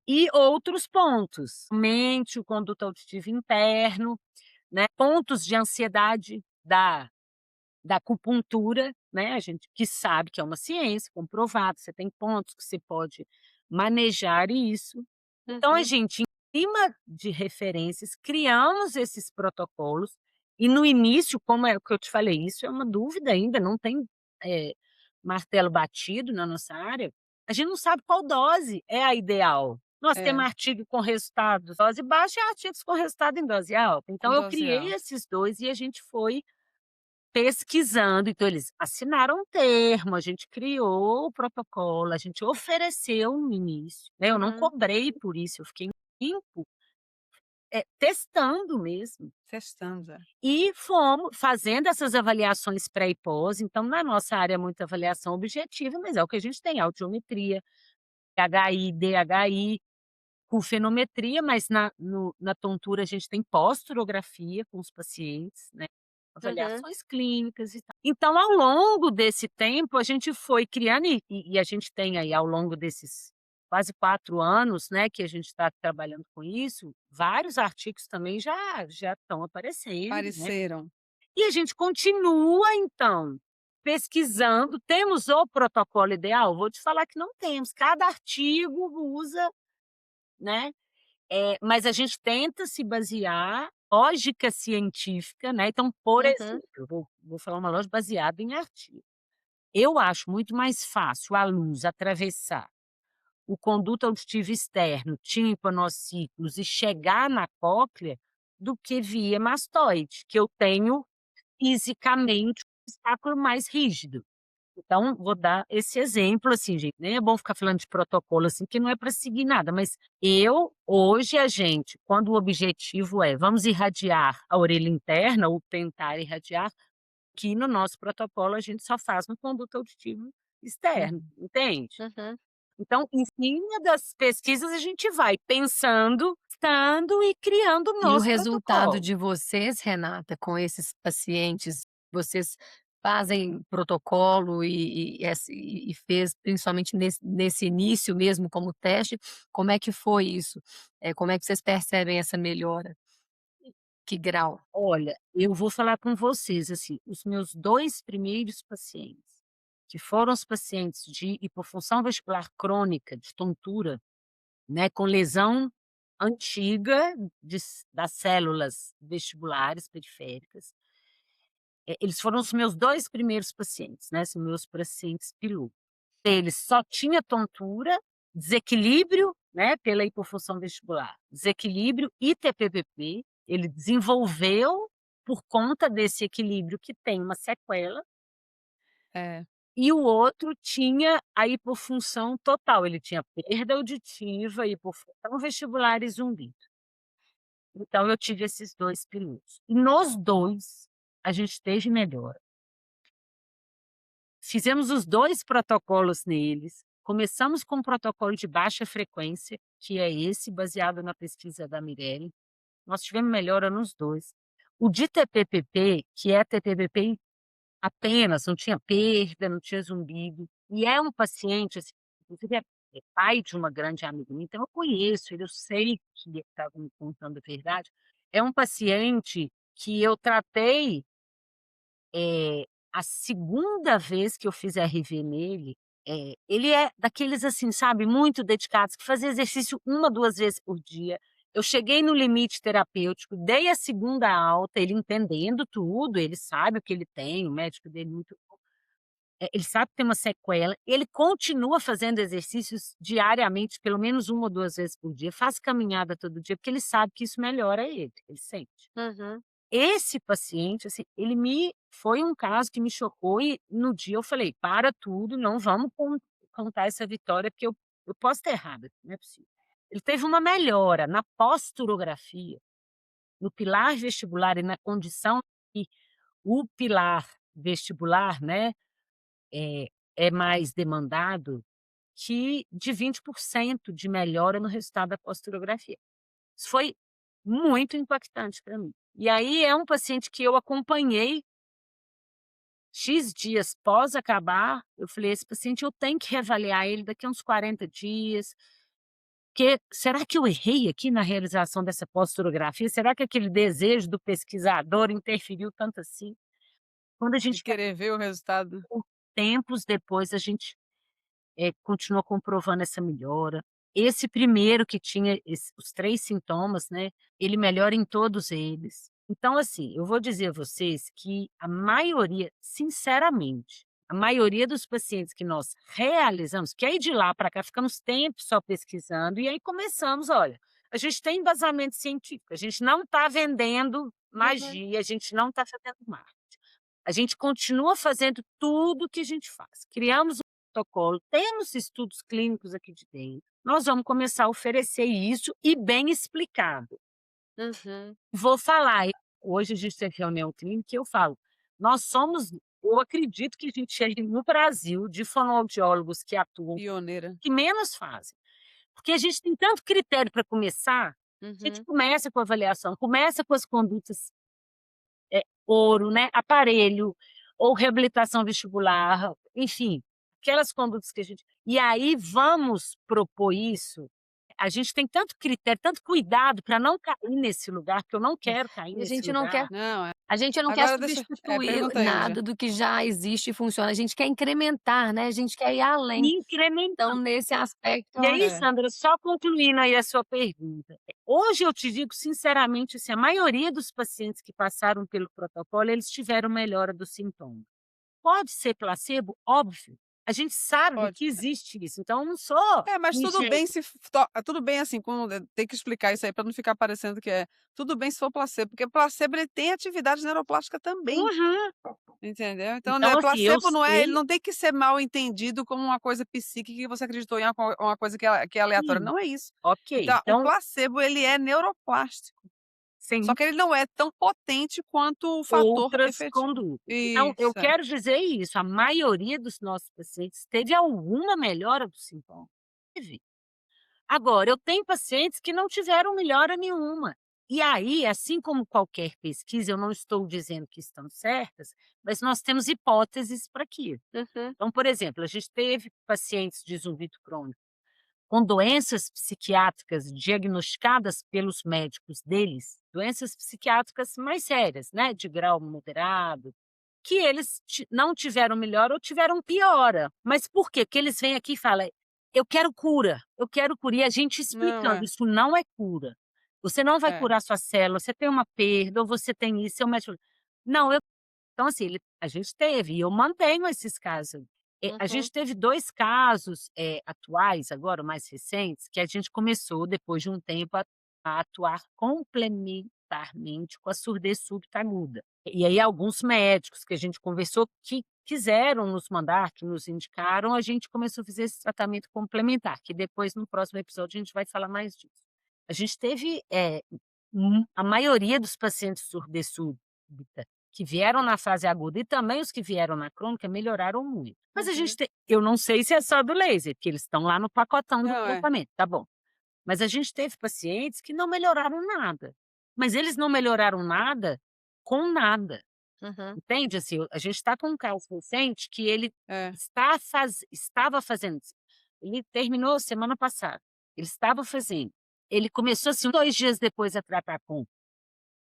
e outros pontos, mente, o conduto auditivo interno, né, pontos de ansiedade da acupuntura, né, a gente que sabe que é uma ciência, comprovado, você tem pontos que você pode manejar isso. Então a uhum. gente, em cima de referências, criamos esses protocolos e no início, como é o que eu te falei, isso é uma dúvida ainda, não tem, eh, martelo batido na nossa área, a gente não sabe qual dose é a ideal. Nós É, temos artigo com resultados dose baixa e artigos com resultado em dose alta. com Então eu dose criei alta. esses 2 e a gente foi pesquisando, então eles assinaram um termo, a gente criou o protocolo, a gente ofereceu no início, né, eu não Uhum. cobrei por isso, eu fiquei um tempo, testando mesmo. Testando, é. E fomos fazendo essas avaliações pré e pós, então na nossa área é muita avaliação objetiva, mas é o que a gente tem, audiometria, HI, DHI, com fenometria, mas na tontura a gente tem pós-turografia com os pacientes, né, Uhum, avaliações clínicas e tal. Então, ao longo desse tempo, a gente foi criando e a gente tem aí, ao longo desses quase 4 anos, né, que a gente está trabalhando com isso, vários artigos também já estão aparecendo, né. Apareceram. E a gente continua, então, pesquisando. Temos o protocolo ideal? Vou te falar que não temos, cada artigo usa, né, mas a gente tenta se basear lógica científica, né, então, por uhum, exemplo, eu vou falar uma lógica baseada em artigo. Eu acho muito mais fácil a luz atravessar o conduto auditivo externo, tímpano-ossículos e chegar na cóclea, do que via mastoide, que eu tenho fisicamente um obstáculo mais rígido. Então, vou dar esse exemplo, assim, gente, nem é bom ficar falando de protocolo, assim, que não é para seguir nada, mas hoje a gente, quando o objetivo é vamos irradiar a orelha interna ou tentar irradiar, que no nosso protocolo a gente só faz no conduto auditivo externo, Uhum. entende? uhum. Então, em cima das pesquisas, a gente vai pensando, estando e criando o E o nosso resultado protocolo. de vocês, Renata, com esses pacientes, vocês fazem protocolo e fez principalmente nesse início mesmo como teste, como é que foi isso? Como é que vocês percebem essa melhora? Que grau? Olha, eu vou falar com vocês, assim, os meus 2 primeiros pacientes, que foram os pacientes de hipofunção vestibular crônica, de tontura, né, com lesão antiga das células vestibulares periféricas, eles foram os meus 2 primeiros pacientes, né, são meus pacientes piloto. Eles só tinha tontura, desequilíbrio, né, pela hipofunção vestibular, desequilíbrio e TPPP, ele desenvolveu por conta desse equilíbrio que tem uma sequela, É. e o outro tinha a hipofunção total, ele tinha perda auditiva, hipofunção vestibular e zumbido. Então eu tive esses 2 pilotos. E nos 2, a gente teve melhora. Fizemos os 2 protocolos neles, começamos com um protocolo de baixa frequência, que é esse baseado na pesquisa da Mirelle, nós tivemos melhora nos 2. O de TPPP, que é TPPP apenas, não tinha perda, não tinha zumbido, e é um paciente, assim, inclusive é pai de uma grande amiga minha, então eu conheço ele, eu sei que ele estava me contando a verdade. É um paciente que eu tratei a segunda vez que eu fiz RV nele, ele é daqueles, assim, sabe, muito dedicados, que fazia exercício 1, 2 vezes por dia. Eu cheguei no limite terapêutico, dei a segunda alta, ele entendendo tudo, ele sabe o que ele tem, o médico dele muito bom. ele sabe que tem uma sequela, ele continua fazendo exercícios diariamente, pelo menos 1 ou 2 vezes por dia, faz caminhada todo dia, porque ele sabe que isso melhora ele sente. Uhum. Esse paciente, assim, foi um caso que me chocou e no dia eu falei: "Para tudo, não vamos contar essa vitória, porque eu posso estar errada, não é possível". Ele teve uma melhora na posturografia, no pilar vestibular e na condição que o pilar vestibular, né, é é mais demandado, que de 20% de melhora no resultado da posturografia. Isso foi muito impactante para mim. E aí é um paciente que eu acompanhei X dias pós acabar, eu falei: "Esse paciente eu tenho que reavaliar ele daqui a uns 40 dias, porque será que eu errei aqui na realização dessa posturografia? Será que aquele desejo do pesquisador interferiu tanto assim?". Quando a De gente querer ver o resultado. tempos depois a gente continua comprovando essa melhora. Esse primeiro que tinha os 3 sintomas, né, ele melhora em todos eles. Então, assim, eu vou dizer a vocês que a maioria, sinceramente, a maioria dos pacientes que nós realizamos, que aí de lá para cá ficamos tempo só pesquisando, e aí começamos, olha, a gente tem embasamento científico, a gente não está vendendo Uhum. magia, a gente não está fazendo marketing. A gente continua fazendo tudo o que a gente faz. Criamos um protocolo, temos estudos clínicos aqui de dentro. Nós vamos começar a oferecer isso e bem explicado. Uhum. Vou falar, hoje a gente teve reunião clínica e eu falo, nós somos, eu acredito que a gente é no Brasil de fonoaudiólogos que atuam, Pioneira. que menos fazem. Porque a gente tem tanto critério para começar, a gente Uhum. começa com a avaliação, começa com as condutas ouro, né, aparelho, ou reabilitação vestibular, enfim, aquelas condutas que a gente e aí vamos propor isso, a gente tem tanto critério, tanto cuidado para não cair nesse lugar, porque eu não quero cair E a nesse gente não quer lugar. Não, é. A gente não quer Agora deixa substituir pergunta aí, Lígia. nada do que já existe e funciona, a gente quer incrementar, né, a gente quer ir além. Então Incrementando. nesse aspecto eu E aí, acho É. Sandra, só concluindo aí a sua pergunta, hoje eu te digo sinceramente, assim, a maioria dos pacientes que passaram pelo protocolo, eles tiveram melhora dos sintomas. Pode ser placebo? Óbvio. A gente sabe Pode. que existe isso, então eu não sou É, mas tudo ingênua. bem se f to tudo bem, assim, quando tem que explicar isso aí para não ficar parecendo que é tudo bem se for placebo, porque placebo ele tem atividade neuroplástica também, Uhum. entendeu. Então, Então, né, assim, eu placebo não é ele sei não tem que ser mal entendido como uma coisa psíquica que você acreditou em uma coisa que é aleatória, sim, não é isso. ok. Então, o Então, placebo ele é neuroplástico, só sem que ele não é tão potente quanto o fator outras efetivo. condutas. Então, eu Isso, é. quero dizer isso, a maioria dos nossos pacientes teve alguma melhora do sintoma. Teve. Agora, eu tenho pacientes que não tiveram melhora nenhuma. E aí, assim como qualquer pesquisa, eu não estou dizendo que estão certas, mas nós temos hipóteses para aquilo. Uhum. Então, por exemplo, a gente teve pacientes de zumbido crônico com doenças psiquiátricas diagnosticadas pelos médicos deles, doenças psiquiátricas mais sérias, né, de grau moderado, que eles não tiveram melhora ou tiveram piora. Mas por quê? Porque eles vêm aqui e falam: eu quero cura, eu quero cura. E a gente Não, explicando: é. isso não é cura. Você não vai É. curar sua célula, você tem uma perda, ou você tem isso, seu médico. Não, então, assim, a gente teve, e eu mantenho esses casos. A Uhum. gente teve 2 casos, atuais agora, mais recentes, que a gente começou depois de um tempo a atuar complementarmente com a surdez súbita aguda. E aí alguns médicos que a gente conversou que quiseram nos mandar, que nos indicaram, a gente começou a fazer esse tratamento complementar, que depois no próximo episódio a gente vai falar mais disso. A gente teve, a maioria dos pacientes de surdez súbita que vieram na fase aguda e também os que vieram na crônica melhoraram muito. Mas a gente Uhum. eu não sei se é só do laser, porque eles estão lá no pacotão do Não, é. tratamento, tá bom. Mas a gente teve pacientes que não melhoraram nada, mas eles não melhoraram nada com nada, Uhum. entende? Assim, a gente está com um caso recente que ele É. estava fazendo, ele terminou semana passada, ele estava fazendo, ele começou assim 2 dias depois a tratar com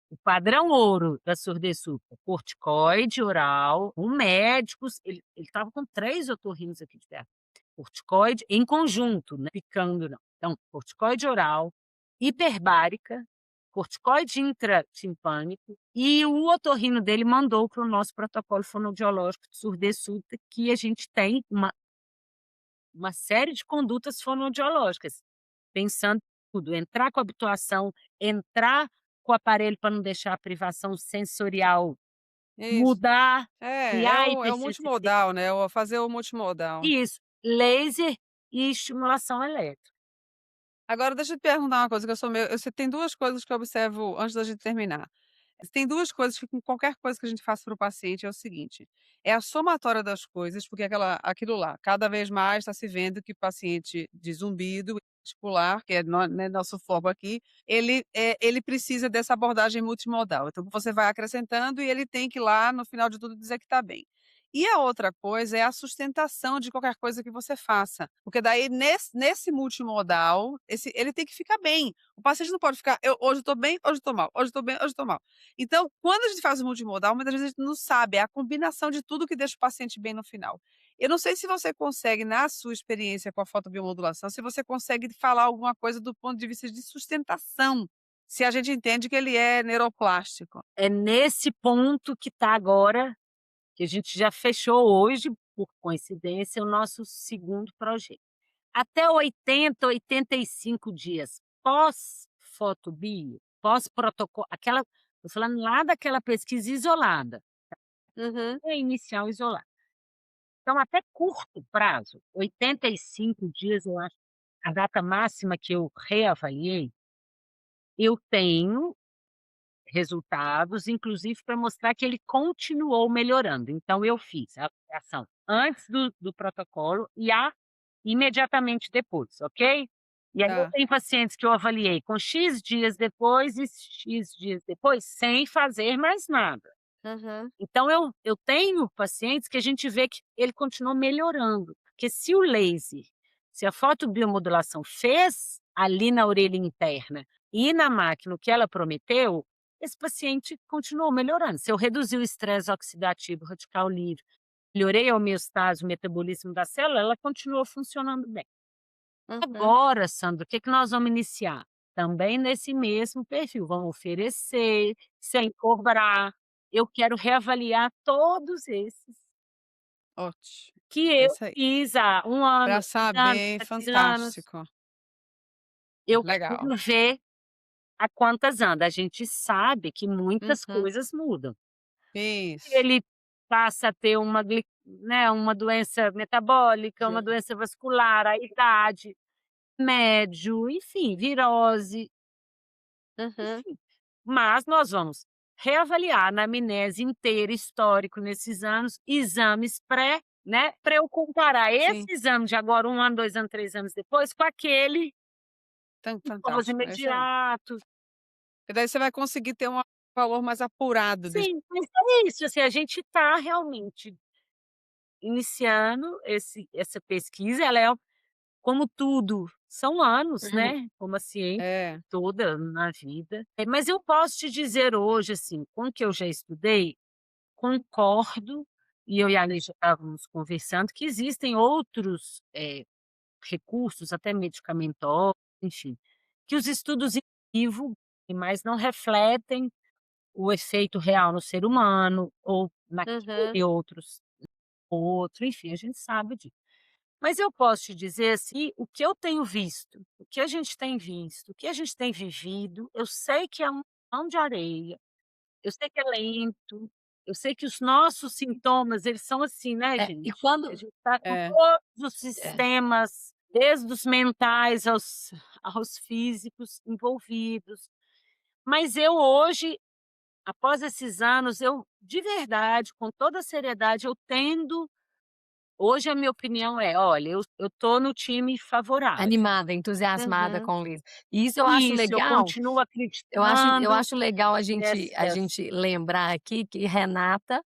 o padrão ouro da surdez súbita, corticoide oral, com médicos, ele estava com 3 otorrinos aqui de perto. Corticoide em conjunto, né, picando não. Então, corticoide oral, hiperbárica, corticoide intratimpânico, e o otorrino dele mandou para o nosso protocolo fonoaudiológico de surdez-súbita, que a gente tem uma série de condutas fonoaudiológicas, pensando tudo, entrar com habituação, entrar com o aparelho para não deixar a privação sensorial Isso. mudar, criar É o hipersensibilidade. multimodal, né, o fazer o multimodal. Isso, laser e estimulação elétrica. Agora deixa eu te perguntar uma coisa que eu sou meio você tem 2 coisas que eu observo antes da gente terminar. Tem 2 coisas que com qualquer coisa que a gente faça para o paciente é o seguinte, é a somatória das coisas, porque aquilo lá, cada vez mais está se vendo que o paciente de zumbido articular, que é né, nosso foco aqui, ele precisa dessa abordagem multimodal. Então você vai acrescentando e ele tem que lá no final de tudo dizer que está bem. E a outra coisa é a sustentação de qualquer coisa que você faça, porque daí nesse multimodal, ele tem que ficar bem. O paciente não pode ficar: hoje eu estou bem, hoje eu estou mal, hoje eu estou bem, hoje eu estou mal". Então, quando a gente faz o multimodal, muitas vezes a gente não sabe, é a combinação de tudo que deixa o paciente bem no final. Eu não sei se você consegue, na sua experiência com a fotobiomodulação, se você consegue falar alguma coisa do ponto de vista de sustentação, se a gente entende que ele é neuroplástico. É nesse ponto que está agora, que a gente já fechou hoje, por coincidência, o nosso segundo projeto. Até 80, 85 dias pós-fotobio, pós-protocolo, tô falando lá daquela pesquisa isolada, Uhum. inicial isolada. Então, até curto prazo, 85 dias, eu acho, a data máxima que eu reavaliei, eu tenho resultados, inclusive para mostrar que ele continuou melhorando. Então eu fiz a avaliação antes do protocolo e imediatamente depois, ok? E aí eu Tá. tenho pacientes que eu avaliei com X dias depois e X dias depois, sem fazer mais nada. Uhum. Então eu tenho pacientes que a gente vê que ele continuou melhorando, porque se a fotobiomodulação fez ali na orelha interna e na máquina o que ela prometeu, esse paciente continuou melhorando. Se eu reduzir o estresse oxidativo radical livre, melhorei a homeostase, o metabolismo da célula, ela continuou funcionando bem. Uhum. Agora, Sandra, o que nós vamos iniciar? Também nesse mesmo perfil, vamos oferecer, sem cobrar. Eu quero reavaliar todos esses Ótimo. que É eu isso aí. fiz há 1 ano, Pra 6 anos, saber, 7 anos. fantástico. Eu Legal. quero ver a quantas anda. A gente sabe que muitas Uhum. coisas mudam. Isso. Ele passa a ter uma doença metabólica, uma doença vascular, a idade, médio, enfim, virose, Uhum. enfim. Mas nós vamos reavaliar a anamnese inteira, histórico nesses anos, exames né, para eu comparar esse Sim. exame de agora 1 ano, 2 anos, 3 anos depois, com aquele pós Fantástico, é isso aí. imediato. Porque daí você vai conseguir ter um valor mais apurado desse Sim, mas é isso, assim, a gente está realmente iniciando essa pesquisa, ela é como tudo, são anos, uhum. né, como a ciência É. toda na vida. Mas eu posso te dizer hoje, assim, com o que eu já estudei, concordo, e eu e a Lei já estávamos conversando, que existem outros, recursos, até medicamentosos, enfim, que os estudos in vivo, mas não refletem o efeito real no ser humano ou Uhum. naquele outro, enfim, a gente sabe disso. Mas eu posso te dizer, assim, o que eu tenho visto, o que a gente tem visto, o que a gente tem vivido, eu sei que é um grão de areia, eu sei que é lento, eu sei que os nossos sintomas, eles são assim, né, E gente? A quando gente está com É. todos os é, sistemas, desde os mentais aos físicos envolvidos. Mas eu hoje, após esses anos, eu de verdade, com toda a seriedade, eu tendo hoje a minha opinião é: "Olha, eu tô no time favorável". animada, entusiasmada Uhum. com o laser. E isso eu acho Isso, eu legal, continuo eu acreditando acho legal a nessas. gente lembrar aqui que Renata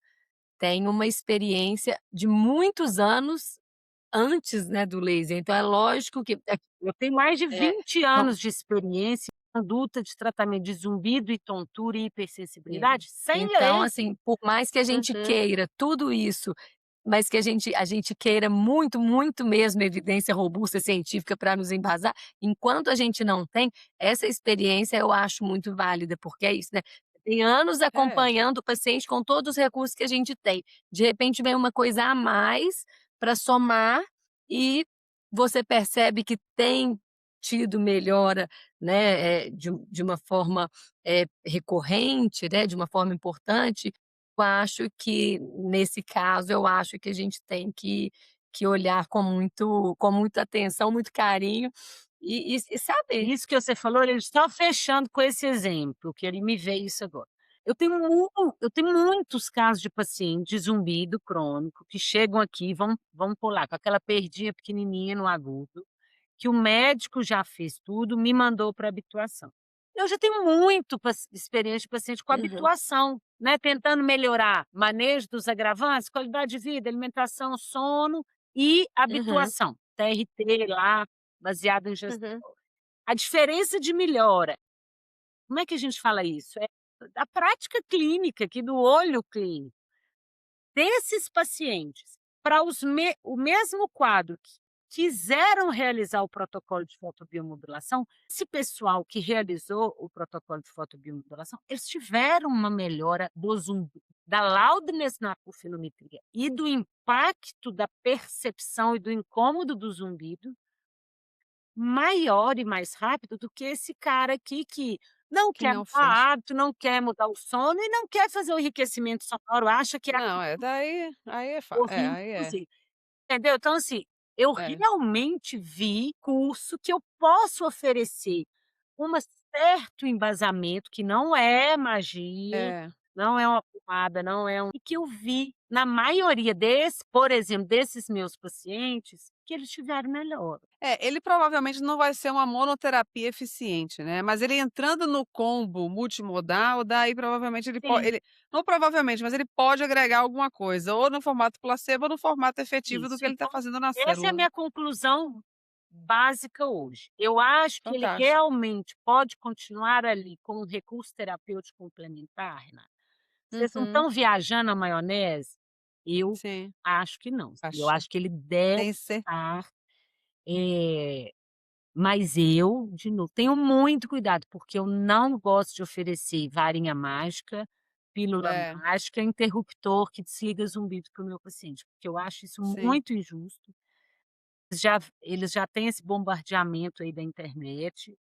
tem uma experiência de muitos anos antes, né, do laser, então é lógico que Eu tenho mais de é, 20 então anos de experiência em conduta de tratamento de zumbido e tontura e sim. hipersensibilidade sem Então, laser. assim, por mais que a gente Uhum. queira tudo isso mas que a gente queira muito, muito mesmo evidência robusta científica para nos embasar, enquanto a gente não tem, essa experiência eu acho muito válida, porque é isso, né, tem anos É, acompanhando o paciente com todos os recursos que a gente tem, de repente vem uma coisa a mais para somar e você percebe que tem tido melhora, né, de uma forma, recorrente, né, de uma forma importante. Eu acho que, nesse caso, eu acho que a gente tem que olhar com muita atenção, muito carinho e saber. Isso que você falou, ele só fechando com esse exemplo, que ele me veio isso agora. Eu tenho muitos casos de paciente de zumbido crônico que chegam aqui, vão pular com aquela perdinha pequenininha no agudo, que o médico já fez tudo, me mandou para habituação. Eu já tenho muito experiência de paciente com Uhum, habituação, né, tentando melhorar manejo dos agravantes, qualidade de vida, alimentação, sono e uhum, habituação, TRT lá, baseado em gestão. uhum. A diferença de melhora, como é que a gente fala isso? É a prática clínica aqui do olho clínico. Desses pacientes, para o mesmo quadro que quiseram realizar o protocolo de fotobiomodulação, esse pessoal que realizou o protocolo de fotobiomodulação, eles tiveram uma melhora do zumbi, da loudness na acufilometria e do impacto da percepção e do incômodo do zumbido maior e mais rápido do que esse cara aqui que não que quer não fez. mudar hábito, não quer mudar o sono e não quer fazer o enriquecimento sonoro, acha que é Não, daí aí aí é, horrível, entendeu? Então, assim, eu é, realmente vi curso que eu posso oferecer um certo embasamento, que não é magia, é. não é uma pomada, não é e que eu vi na maioria por exemplo, desses meus pacientes, que eles tiveram melhora. É, ele provavelmente não vai ser uma monoterapia eficiente, né, mas ele entrando no combo multimodal, daí provavelmente Sim, ele não provavelmente, mas ele pode agregar alguma coisa, ou no formato placebo ou no formato efetivo do que isso. ele está Então, fazendo na essa é a célula. minha conclusão básica hoje. Eu acho que ele Fantástico. realmente pode continuar ali como um recurso terapêutico complementar, Renata. Vocês não Uhum. estão viajando na maionese? Eu Sim, acho que não. Eu acho. acho que ele deve Tem cer estar, eh, mas eu, de novo, tenho muito cuidado, porque eu não gosto de oferecer varinha mágica, pílula é, mágica, interruptor que desliga zumbido para o meu paciente, porque eu acho isso sim, muito injusto. Eles já têm esse bombardeamento aí da internet,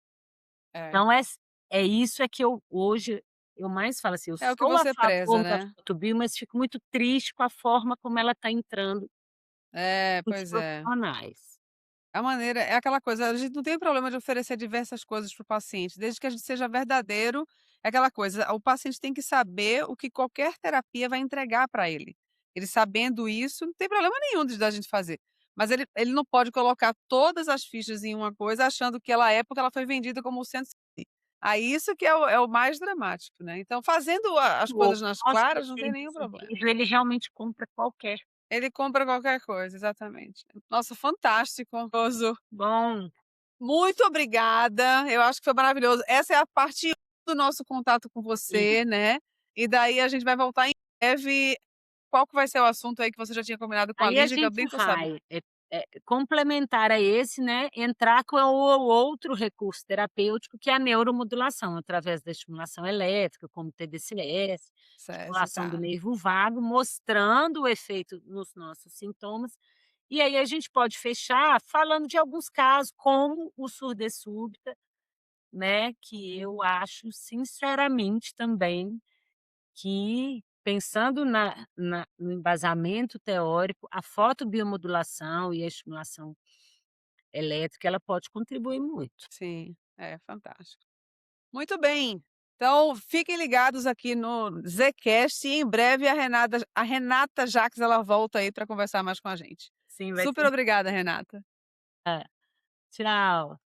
é. então é isso é que eu hoje eu mais falo assim, eu É o que sou a você preza, favor da né. fotobio, mas fico muito triste com a forma como ela está entrando É, nos pois é. profissionais. A maneira é aquela coisa, a gente não tem problema de oferecer diversas coisas para o paciente, desde que a gente seja verdadeiro, é aquela coisa, o paciente tem que saber o que qualquer terapia vai entregar para ele. Ele sabendo isso, não tem problema nenhum da gente fazer. Mas ele não pode colocar todas as fichas em uma coisa, achando que ela é porque ela foi vendida como sendo assim. Aí isso que é o mais dramático, né. Então fazendo as O coisas nas nosso claras, não tem paciente nenhum problema. zumbido, ele realmente compra qualquer. Ele compra qualquer coisa, exatamente. Nossa, fantástico. Bom, Muito obrigada, eu acho que foi maravilhoso. Essa é a parte 1 do nosso contato com e você, né, e daí a gente vai voltar em breve. Qual que vai ser o assunto aí que você já tinha combinado com a aí a Lígia, que eu gente nem tô sabendo? vai, complementar a esse, né, entrar com o outro recurso terapêutico, que é a neuromodulação, através da estimulação elétrica, como TDCS, Certo, estimulação do tá. nervo vago, mostrando o efeito nos nossos sintomas. E aí a gente pode fechar falando de alguns casos, como o surdez súbita, né, que eu acho sinceramente também que, pensando no embasamento teórico, a fotobiomodulação e a estimulação elétrica, ela pode contribuir muito. Sim, é fantástico. Muito bem, então fiquem ligados aqui no Zcast e em breve a Renata Jacques ela volta aí para conversar mais com a gente. Sim, vai Super ser obrigada, Renata. tchau.